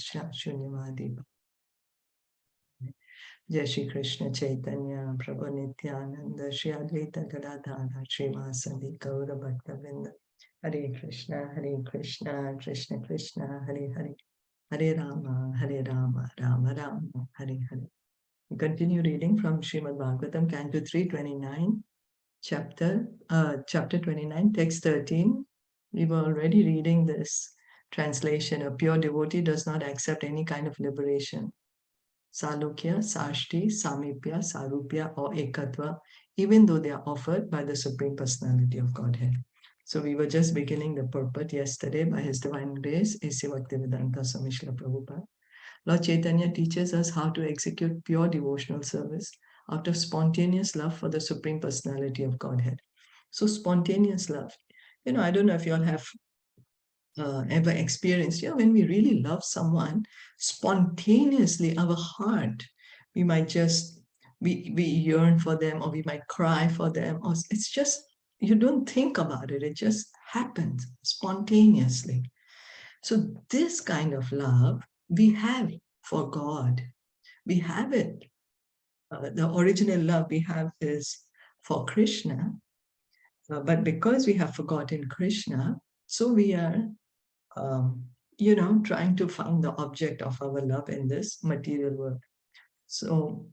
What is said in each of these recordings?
Shunyavadi. Jai Shri Krishna Chaitanya Prabhu Nityananda Shri Advaita Gadadhara Srivasadi Gaura Bhaktavinda. Hare Krishna Krishna Krishna Hare Hare, Hare Rama Rama Rama Hare Hare. We continue reading from Srimad Bhagavatam Canto 3-29, chapter 29, text 13. We were already reading this translation. A pure devotee does not accept any kind of liberation. Salokya, Sashti, Samipya, Sarupya, or Ekatva, even though they are offered by the Supreme Personality of Godhead. So we were just beginning the purport yesterday by His Divine Grace, A.C. Bhaktivedanta Swami Srila Prabhupada. Lord Chaitanya teaches us how to execute pure devotional service out of spontaneous love for the Supreme Personality of Godhead. So spontaneous love. I don't know if you all have ever experienced, when we really love someone, spontaneously our heart, we might just, we yearn for them, or we might cry for them, or it's just, you don't think about it, it just happens spontaneously. So this kind of love we have for God. We have it. The original love we have is for Krishna, but because we have forgotten Krishna, so we are trying to find the object of our love in this material world. So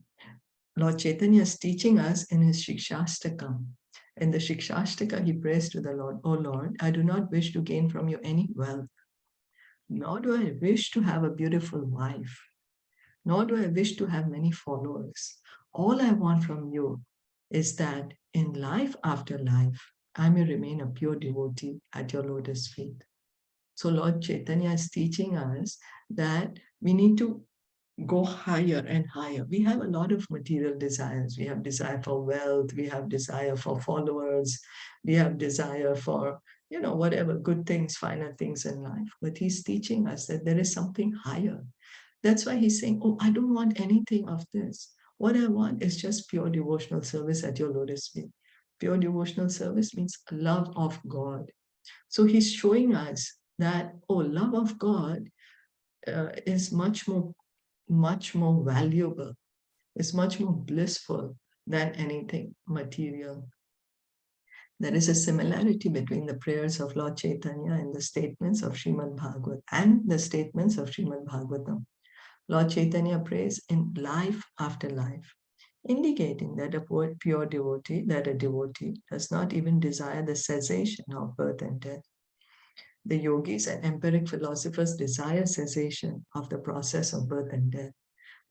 Lord Chaitanya is teaching us in his Shikshastakam. In the Shikshastaka, he prays to the Lord, "O Lord, I do not wish to gain from you any wealth, nor do I wish to have a beautiful wife, nor do I wish to have many followers. All I want from you is that in life after life, I may remain a pure devotee at your lotus feet." So Lord Chaitanya is teaching us that we need to go higher and higher. We have a lot of material desires. We have desire for wealth, we have desire for followers, we have desire for, whatever good things, finer things in life. But he's teaching us that there is something higher. That's why he's saying, "Oh, I don't want anything of this. What I want is just pure devotional service at your lotus feet." Pure devotional service means love of God. So he's showing us that, love of God is much more valuable, is much more blissful than anything material. There is a similarity between the prayers of Lord Chaitanya and the statements of Srimad Bhagavatam and the statements of Srimad Bhagavatam. Lord Chaitanya prays in life after life, indicating that a pure devotee, that a devotee does not even desire the cessation of birth and death. The yogis and empiric philosophers desire cessation of the process of birth and death,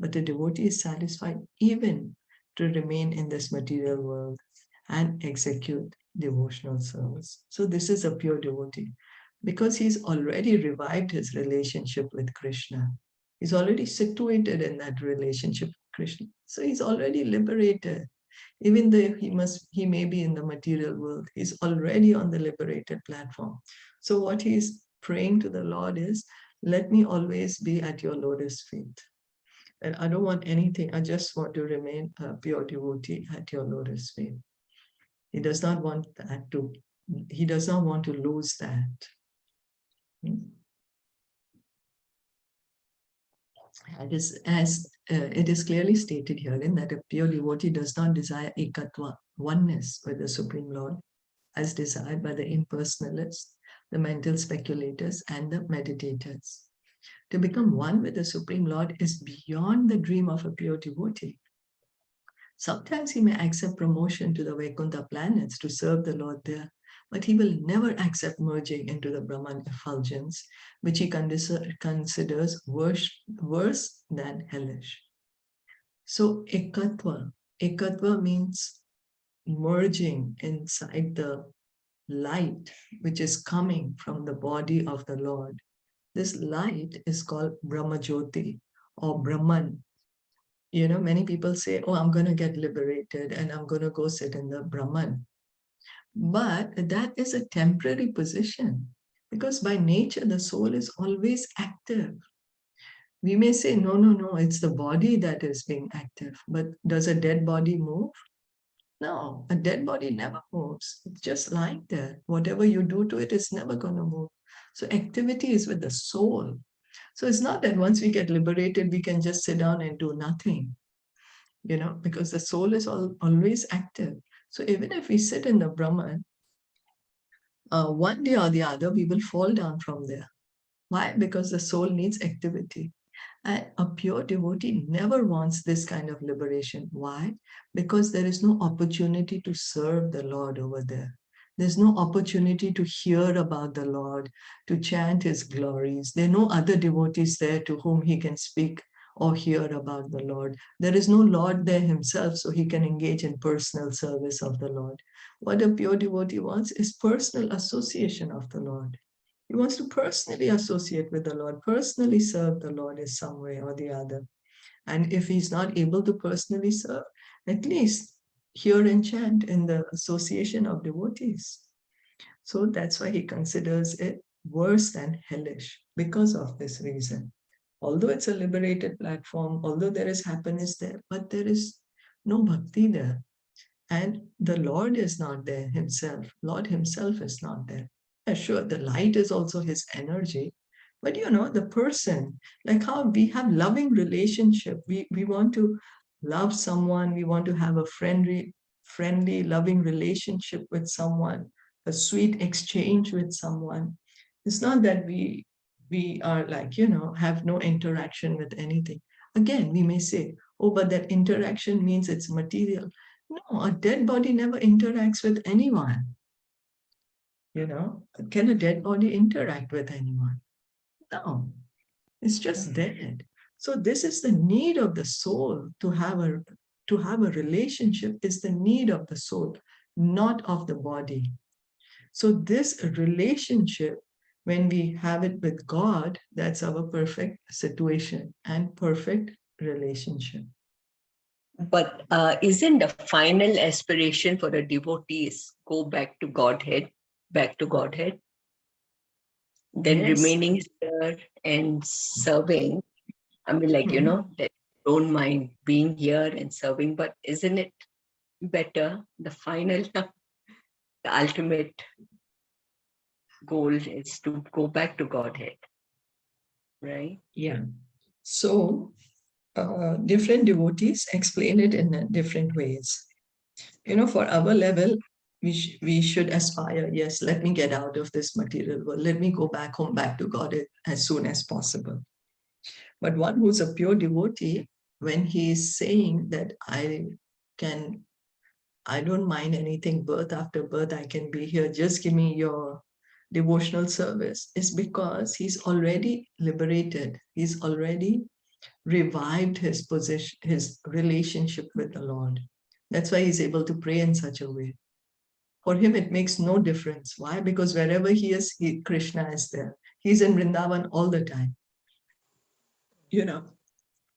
but a devotee is satisfied even to remain in this material world and execute devotional service. So this is a pure devotee, because he's already revived his relationship with Krishna. He's already situated in that relationship with Krishna. So he's already liberated. Even though he may be in the material world, he's already on the liberated platform. So what he's praying to the Lord is, "Let me always be at your lotus feet. And I don't want anything. I just want to remain a pure devotee at your lotus feet." He does not want he does not want to lose that. It is clearly stated herein that a pure devotee does not desire ekatva, oneness with the Supreme Lord, as desired by the impersonalists, the mental speculators, and the meditators. To become one with the Supreme Lord is beyond the dream of a pure devotee. Sometimes he may accept promotion to the Vaikuntha planets to serve the Lord there, but he will never accept merging into the Brahman effulgence, which he considers worse than hellish. So ekatva means merging inside the light which is coming from the body of the Lord. This light is called Brahmajyoti or Brahman. Many people say, "Oh, I'm going to get liberated and I'm going to go sit in the Brahman." But that is a temporary position, because by nature, the soul is always active. We may say, no, it's the body that is being active. But does a dead body move? No, a dead body never moves. It's just like that. Whatever you do to it is never going to move. So activity is with the soul. So it's not that once we get liberated, we can just sit down and do nothing, because the soul is always active. So even if we sit in the Brahman, one day or the other, we will fall down from there. Why? Because the soul needs activity. And a pure devotee never wants this kind of liberation. Why? Because there is no opportunity to serve the Lord over there. There's no opportunity to hear about the Lord, to chant his glories. There are no other devotees there to whom he can speak or hear about the Lord. There is no Lord there himself, so he can engage in personal service of the Lord. What a pure devotee wants is personal association of the Lord. He wants to personally associate with the Lord, personally serve the Lord in some way or the other. And if he's not able to personally serve, at least hear and chant in the association of devotees. So that's why he considers it worse than hellish, because of this reason. Although it's a liberated platform, although there is happiness there, but there is no bhakti there. And the Lord is not there himself. Lord himself is not there. Sure, the light is also his energy, but the person, like how we have loving relationship, we want to love someone, we want to have a friendly, loving relationship with someone, a sweet exchange with someone. It's not that we are like, have no interaction with anything. Again, we may say, oh, but that interaction means it's material. No, a dead body never interacts with anyone. Can a dead body interact with anyone? No, it's just dead. So this is the need of the soul to have a relationship, is the need of the soul, not of the body. So this relationship, when we have it with God, that's our perfect situation and perfect relationship. But isn't the final aspiration for a devotee is go back to Godhead? Then Yes. remaining here and serving. I mean, that don't mind being here and serving, but isn't it better? The final, the ultimate goal is to go back to Godhead, right? Yeah. So different devotees explain it in different ways. For our level, we should aspire, yes, let me get out of this material world. Let me go back home, back to God as soon as possible. But one who's a pure devotee, when he is saying that I don't mind anything, birth after birth, I can be here, just give me your devotional service, is because he's already liberated. He's already revived his position, his relationship with the Lord. That's why he's able to pray in such a way. For him, it makes no difference. Why? Because wherever he is, Krishna is there. He's in Vrindavan all the time,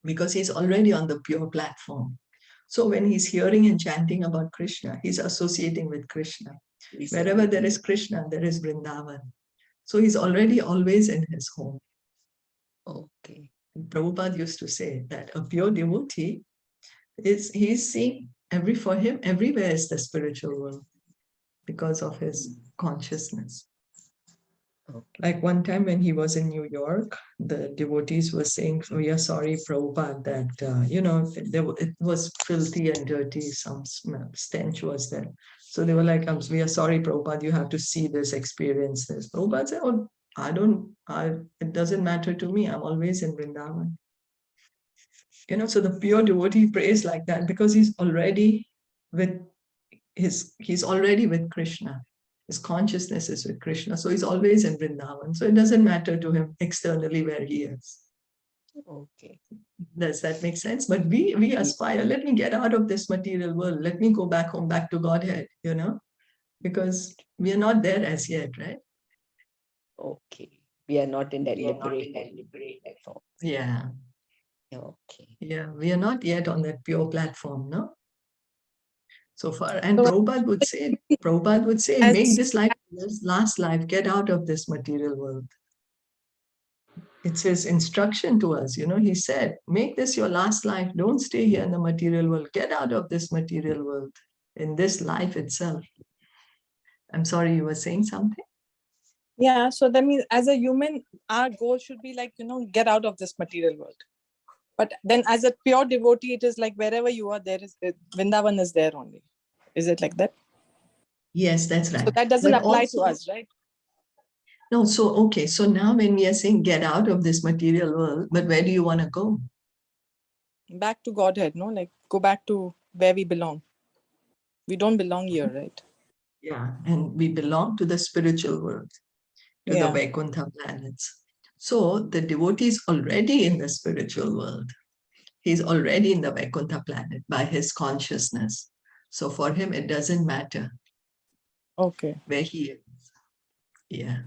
because he's already on the pure platform. So when he's hearing and chanting about Krishna, he's associating with Krishna. Wherever there is Krishna, there is Vrindavan. So he's already always in his home. Okay. Prabhupada used to say that a pure devotee he's seeing for him, everywhere is the spiritual world because of his consciousness. Okay. Like one time when he was in New York, the devotees were saying, we are sorry, Prabhupada, that, it was filthy and dirty, some smell, stench was there. So they were like, we are sorry, Prabhupada, you have to see this, experience this. Prabhupada said, oh, it doesn't matter to me. I'm always in Vrindavan. So the pure devotee prays like that because he's already with Krishna. His consciousness is with Krishna. So he's always in Vrindavan. So it doesn't matter to him externally where he is. Okay. Does that make sense? But we aspire, let me get out of this material world. Let me go back home, back to Godhead, because we are not there as yet, right? Okay. We are not in that liberated form. Yeah. Okay. Yeah, we are not yet on that pure platform, no? So far, and Prabhupada would say, make this life this last life, get out of this material world. It's his instruction to us, he said, make this your last life. Don't stay here in the material world. Get out of this material world in this life itself. I'm sorry, you were saying something? Yeah, so that means as a human, our goal should be like, get out of this material world. But then as a pure devotee, it is like wherever you are, there is Vrindavan is there only. Is it like that? Yes, that's right. So that doesn't But apply also, to us, right? no, so okay, so now when we are saying get out of this material world, but where do you want to go? Back to Godhead, no? Like go back to where we belong. We don't belong here, right? Yeah, and we belong to the spiritual world, to the Vaikuntha planets. So the devotee is already in the spiritual world. He's already in the Vaikuntha planet by his consciousness. So for him, it doesn't matter Okay. where he is. Yeah.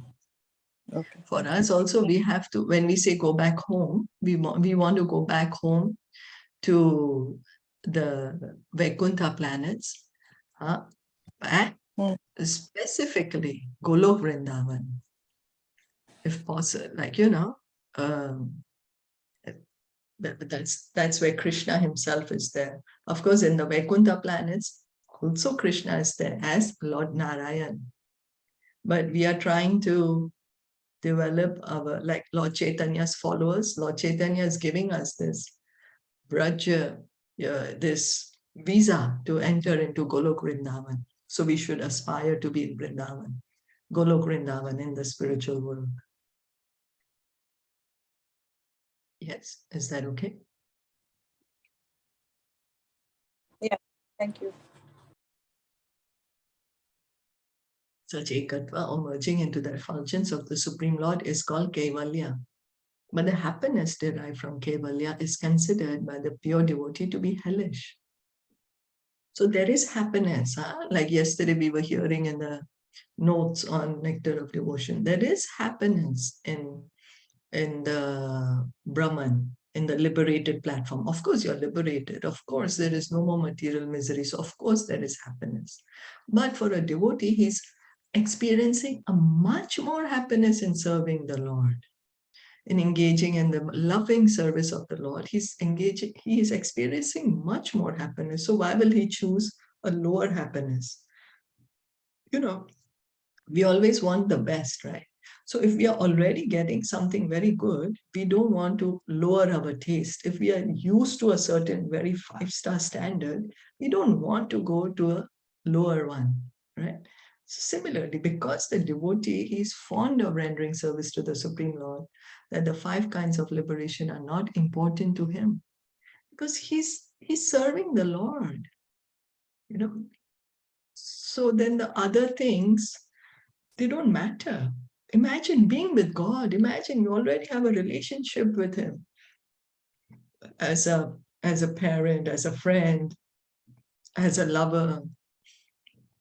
Okay. For us also, we have to, when we say go back home, we want to go back home to the Vaikuntha planets, and specifically Golok Vrindavan, if possible, like, that's where Krishna himself is there. Of course, in the Vaikuntha planets, also Krishna is there as Lord Narayan. But we are trying to develop our, like Lord Chaitanya's followers. Lord Chaitanya is giving us this Braja, this visa to enter into Golok Vrindavan. So we should aspire to be in Vrindavan, Golok Vrindavan in the spiritual world. Yes, is that okay? Yeah, thank you. Such ekatva or merging into the effulgence of the Supreme Lord is called Kaivalya. But the happiness derived from Kaivalya is considered by the pure devotee to be hellish. So there is happiness, like yesterday we were hearing in the notes on Nectar of Devotion. There is happiness in the Brahman, in the liberated platform. Of course, you're liberated. Of course, there is no more material misery. So of course, there is happiness. But for a devotee, he's experiencing a much more happiness in serving the Lord, in engaging in the loving service of the Lord. He is experiencing much more happiness. So why will he choose a lower happiness? We always want the best, right? So if we are already getting something very good, we don't want to lower our taste. If we are used to a certain very 5-star standard, we don't want to go to a lower one, right? So similarly, because the devotee is fond of rendering service to the Supreme Lord, that the 5 kinds of liberation are not important to him, because he's serving the Lord, So then the other things, they don't matter. Imagine being with God. Imagine you already have a relationship with him as a parent, as a friend, as a lover,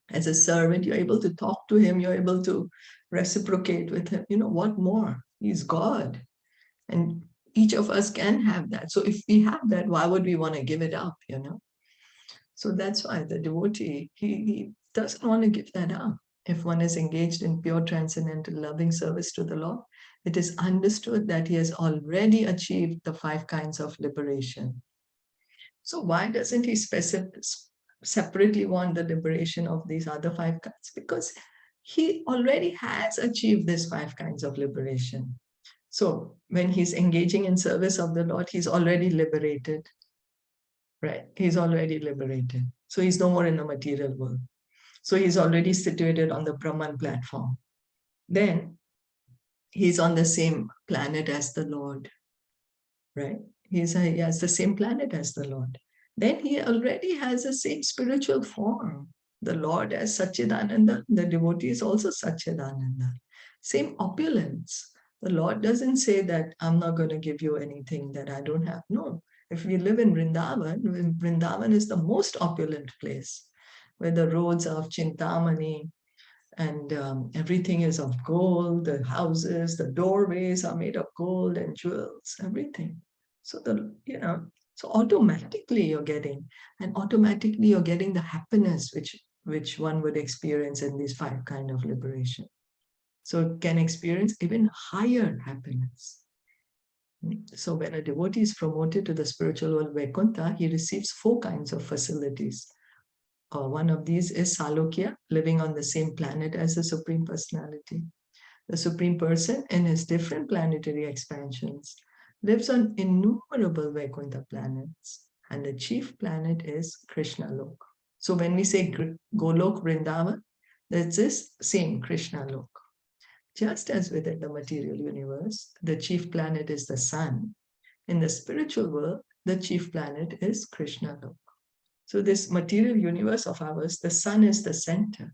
as a servant. You're able to talk to him. You're able to reciprocate with him. What more? He's God. And each of us can have that. So if we have that, why would we want to give it up, So that's why the devotee, he doesn't want to give that up. If one is engaged in pure transcendental loving service to the Lord, it is understood that he has already achieved the 5 kinds of liberation. So why doesn't he separately want the liberation of these other 5 kinds? Because he already has achieved these 5 kinds of liberation. So when he's engaging in service of the Lord, he's already liberated, right? He's already liberated. So he's no more in the material world. So he's already situated on the Brahman platform. Then he's on the same planet as the Lord, right? He has the same planet as the Lord. Then he already has the same spiritual form. The Lord as Satchidananda, the devotee is also Satchidananda. Same opulence. The Lord doesn't say that I'm not going to give you anything that I don't have. No. If we live in Vrindavan is the most opulent place, where the roads are of Chintamani, and everything is of gold. The houses, the doorways are made of gold and jewels, everything. So so automatically you're getting the happiness which one would experience in these 5 kinds of liberation. So can experience even higher happiness. So when a devotee is promoted to the spiritual world Vaikuntha, he receives 4 kinds of facilities. One of these is Salokya, living on the same planet as the Supreme Personality. The Supreme Person, in his different planetary expansions, lives on innumerable Vaikuntha planets, and the chief planet is Krishna Lok. So when we say Golok Vrindavan, that's this same Krishna Lok. Just as within the material universe, the chief planet is the sun, in the spiritual world, the chief planet is Krishna Lok. So this material universe of ours, the sun is the center.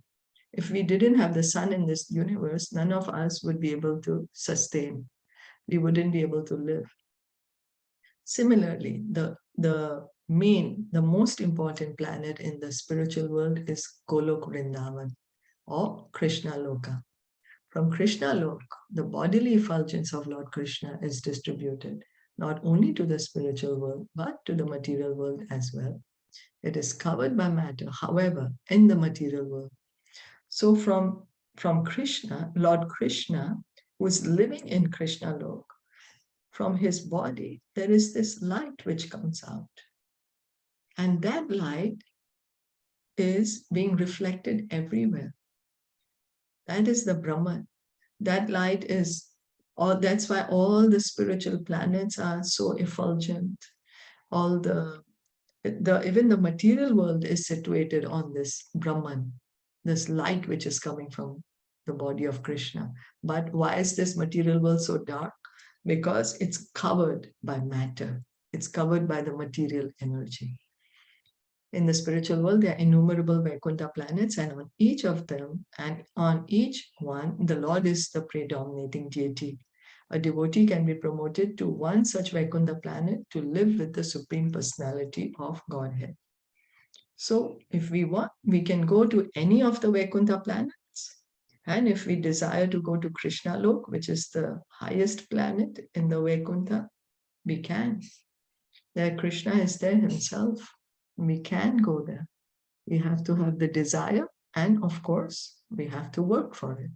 If we didn't have the sun in this universe, none of us would be able to sustain. We wouldn't be able to live. Similarly, the most important planet in the spiritual world is Golok Vrindavan or Krishna Loka. From Krishna Lok, the bodily effulgence of Lord Krishna is distributed not only to the spiritual world, but to the material world as well. It is covered by matter, however, in the material world. So from Krishna, Lord Krishna, who is living in Krishna Lok, from his body, there is this light which comes out. And that light is being reflected everywhere. That is the Brahman. That light is, that's why all the spiritual planets are so effulgent. All even the material world is situated on this Brahman, this light which is coming from the body of Krishna. But why is this material world so dark? Because it's covered by matter. It's covered by the material energy. In the spiritual world, there are innumerable Vaikuntha planets, and on each of them, and on each one, the Lord is the predominating deity. A devotee can be promoted to one such Vaikuntha planet to live with the Supreme Personality of Godhead. So if we want, we can go to any of the Vaikuntha planets. And if we desire to go to Krishna Lok, which is the highest planet in the Vaikuntha, we can. There Krishna is there himself. We can go there. We have to have the desire, and of course, we have to work for it,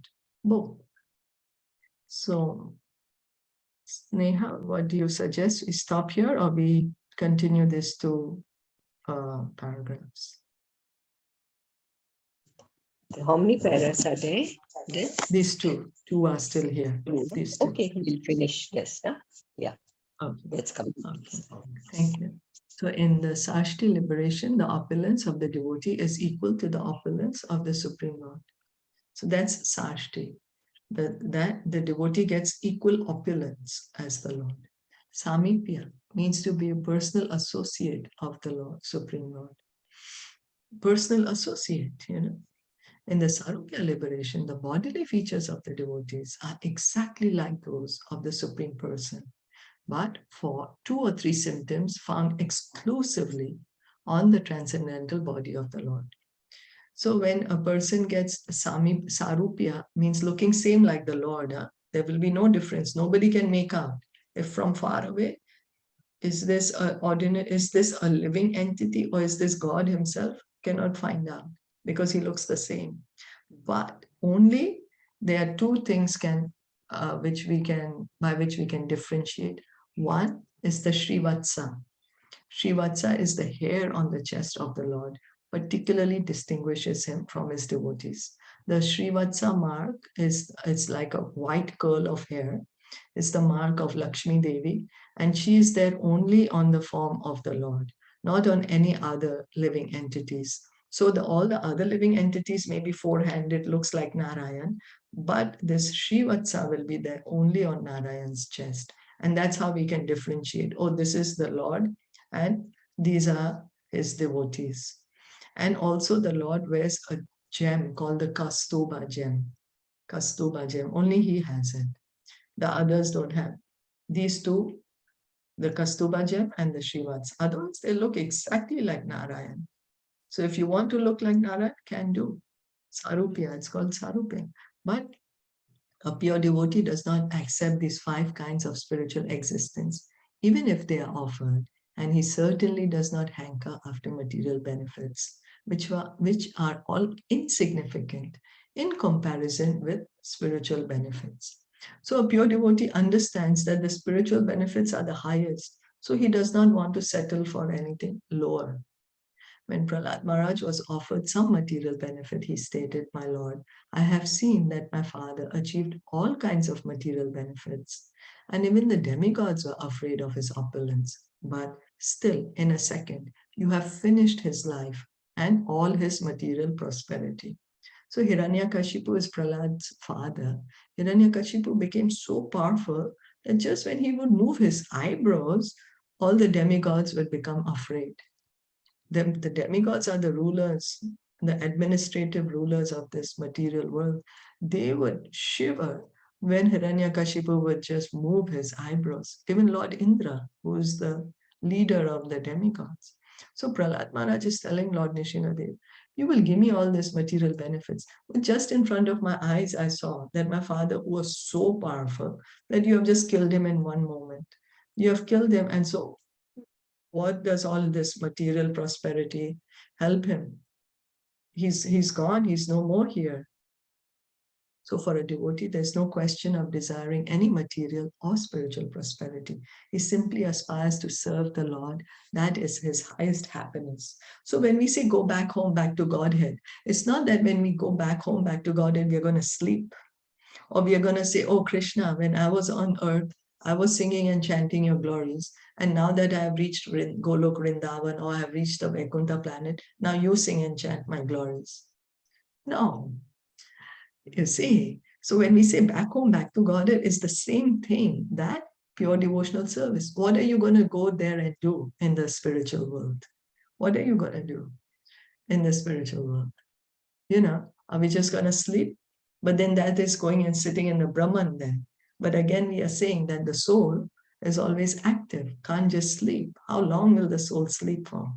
both. So, Sneha, what do you suggest? We stop here or we continue this to paragraphs? How many paragraphs are there? These two are still here. These two. Okay, we'll finish this. Huh? Yeah, okay. Let's come. Okay. Thank you. So in the Sashti liberation, the opulence of the devotee is equal to the opulence of the Supreme Lord. So that's Sashti. That the devotee gets equal opulence as the Lord. Samipya means to be a personal associate of the Lord, Supreme Lord. Personal associate, In the Sarupya liberation, the bodily features of the devotees are exactly like those of the Supreme Person, but for 2 or 3 symptoms found exclusively on the transcendental body of the Lord. So when a person gets Sarupya, means looking same like the Lord, there will be no difference. Nobody can make out. If from far away, is this a living entity or is this God himself? Cannot find out because he looks the same. But only there are 2 things by which we can differentiate. One is the Srivatsa. Srivatsa is the hair on the chest of the Lord, particularly distinguishes him from his devotees. The Srivatsa mark it's like a white curl of hair. It's the mark of Lakshmi Devi, and she is there only on the form of the Lord, not on any other living entities. So all the other living entities may be 4-handed, looks like Narayan, but this Srivatsa will be there only on Narayan's chest. And that's how we can differentiate. Oh, this is the Lord, and these are his devotees. And also the Lord wears a gem called the Kaustubha gem. Kaustubha gem, only he has it. The others don't have. These 2, the Kaustubha gem and the Srivatsa. Otherwise, they look exactly like Narayan. So if you want to look like Narayan, can do. Sarupya, it's called Sarupya. But a pure devotee does not accept these 5 kinds of spiritual existence, even if they are offered. And he certainly does not hanker after material benefits, which are all insignificant in comparison with spiritual benefits. So a pure devotee understands that the spiritual benefits are the highest, so he does not want to settle for anything lower. When Prahlad Maharaj was offered some material benefit, he stated, "My Lord, I have seen that my father achieved all kinds of material benefits, and even the demigods were afraid of his opulence. But still, in a second, you have finished his life and all his material prosperity." So Hiranyakashipu is Prahlad's father. Hiranyakashipu became so powerful that just when he would move his eyebrows, all the demigods would become afraid. The demigods are the rulers, the administrative rulers of this material world. They would shiver when Hiranyakashipu would just move his eyebrows. Even Lord Indra, who is the leader of the demigods. So Prahlad Maharaj is telling Lord Nrsimhadev, you will give me all these material benefits. But just in front of my eyes, I saw that my father was so powerful that you have just killed him in one moment. You have killed him. And so what does all this material prosperity help him? He's gone. He's no more here. So for a devotee, there's no question of desiring any material or spiritual prosperity. He simply aspires to serve the Lord. That is his highest happiness. So when we say go back home, back to Godhead, it's not that when we go back home, back to Godhead, we're going to sleep. Or we are going to say, oh, Krishna, when I was on earth, I was singing and chanting your glories. And now that I have reached Golok Vrindavan, or I have reached the Vaikuntha planet, now you sing and chant my glories. No. You see, so when we say back home, back to God, it's the same thing, that pure devotional service. What are you going to go there and do in the spiritual world? What are you going to do in the spiritual world? You know, are we just going to sleep? But then that is going and sitting in the Brahman then. But again, we are saying that the soul is always active, can't just sleep. How long will the soul sleep for?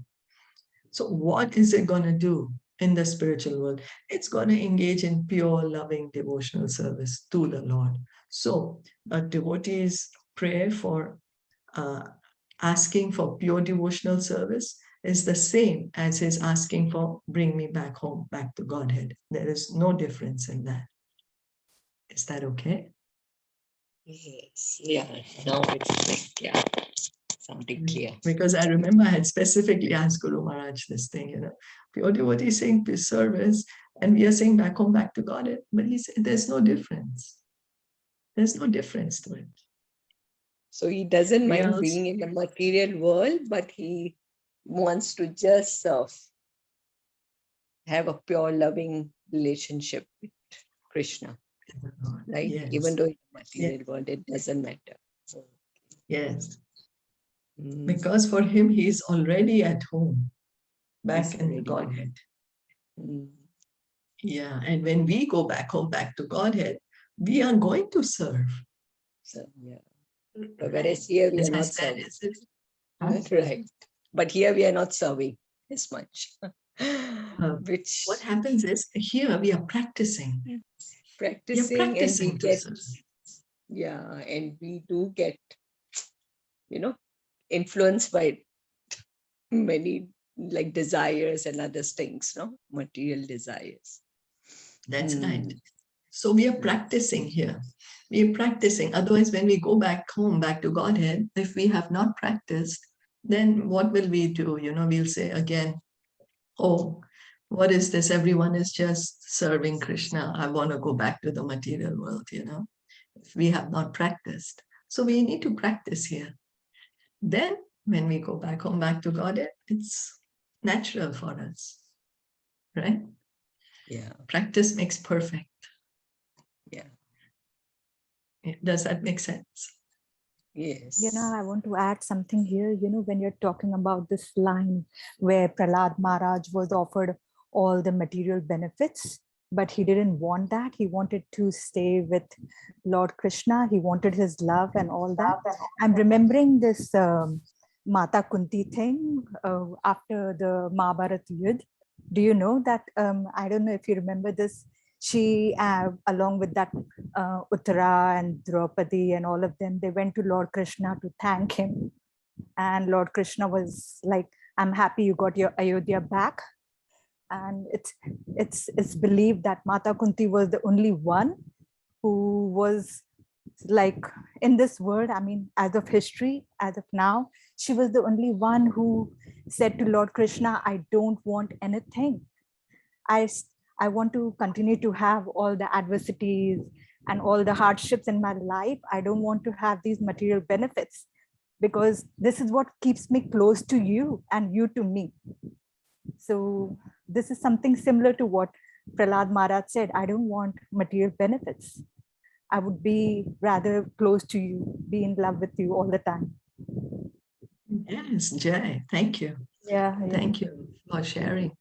So what is it going to do in the spiritual world? It's going to engage in pure, loving, devotional service to the Lord. So a devotee's prayer for asking for pure devotional service is the same as his asking for bring me back home, back to Godhead. There is no difference in that. Is that okay? Yes. Yeah. Now it's like, yeah, sounding clear. Because I remember I had specifically asked Guru Maharaj this thing, you know, pure devotee saying peace service, and we are saying back home, back to Godhead. But he said there's no difference. There's no difference to it. So he doesn't We are mind also, being in the material world, but he wants to just serve, have a pure, loving relationship with Krishna, right? yes, Even though in the yes, material world, it doesn't matter. So, yes. mm, Because for him, he's already at home, he's back in already Godhead. mm, Yeah, and when we go back home, back to Godhead, we are going to serve. so, yeah. Right. Whereas here we As are I not said, serving. is it? Huh? Right. But here we are not serving as much. Which What happens is here we are practicing. We are practicing and we practicing to get, serve. yeah, and we do get, influenced by many like desires and other things, no? Material desires. That's right. So we are practicing here. We are practicing. Otherwise, when we go back home, back to Godhead, if we have not practiced, then what will we do? You know, we'll say again, oh, what is this? Everyone is just serving Krishna. I want to go back to the material world, you know, if we have not practiced. So we need to practice here. Then when we go back home, back to Godhead, it's natural for us, right? Yeah. Practice makes perfect. Yeah. Does that make sense? Yes. I want to add something here. When you're talking about this line where Prahlad Maharaj was offered all the material benefits, but he didn't want that. He wanted to stay with Lord Krishna. He wanted his love and all that. I'm remembering this Mata Kunti thing after the Mahabharata Yudh. Do you know that? I don't know if you remember this. She, along with that Uttara and Draupadi and all of them, they went to Lord Krishna to thank him. And Lord Krishna was like, I'm happy you got your Ayodhya back. And it's believed that Mata Kunti was the only one who was like in this world, I mean, as of history, as of now, she was the only one who said to Lord Krishna, I don't want anything. I want to continue to have all the adversities and all the hardships in my life. I don't want to have these material benefits, because this is what keeps me close to you and you to me. So this is something similar to what Prahlad Maharaj said. I don't want material benefits. I would be rather close to you, be in love with you all the time. Yes, Jai, thank you. Yeah. Thank you for sharing.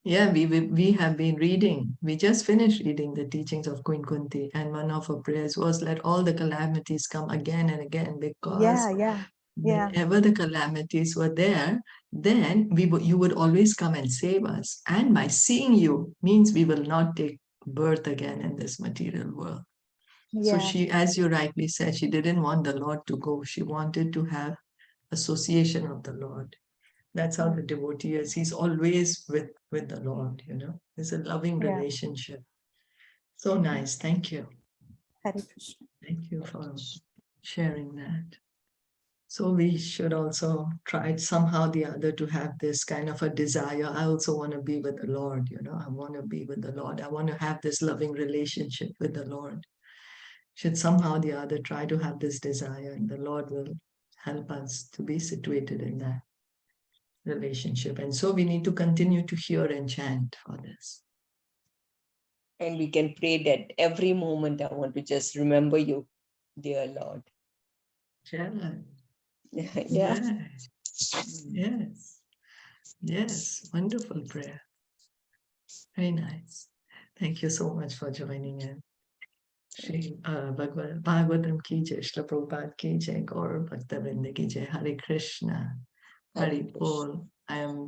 Yeah, we have been reading. We just finished reading the teachings of Queen Kunti, and one of her prayers was, let all the calamities come again and again, because Yeah. whenever the calamities were there, then you would always come and save us. And by seeing you means we will not take birth again in this material world. So she, as you rightly said, she didn't want the Lord to go. She wanted to have association of the Lord. That's how the devotee is. He's always with the Lord, It's a loving relationship. So nice. Thank you. Hare Krishna. Thank you for sharing that. So we should also try somehow or the other to have this kind of a desire. I also want to be with the Lord, I want to be with the Lord. I want to have this loving relationship with the Lord. Should somehow or the other try to have this desire, and the Lord will help us to be situated in that relationship. And so we need to continue to hear and chant for this. And we can pray that every moment I want to just remember you, dear Lord. Yeah. Yes. Wonderful prayer. Very nice. Thank you so much for joining in. Shri Bhagavatam ki jai, Shri Prabhupada ki jai, Gaur Bhakta Vrinda ki jai, Hare Krishna, Hare Bol. I am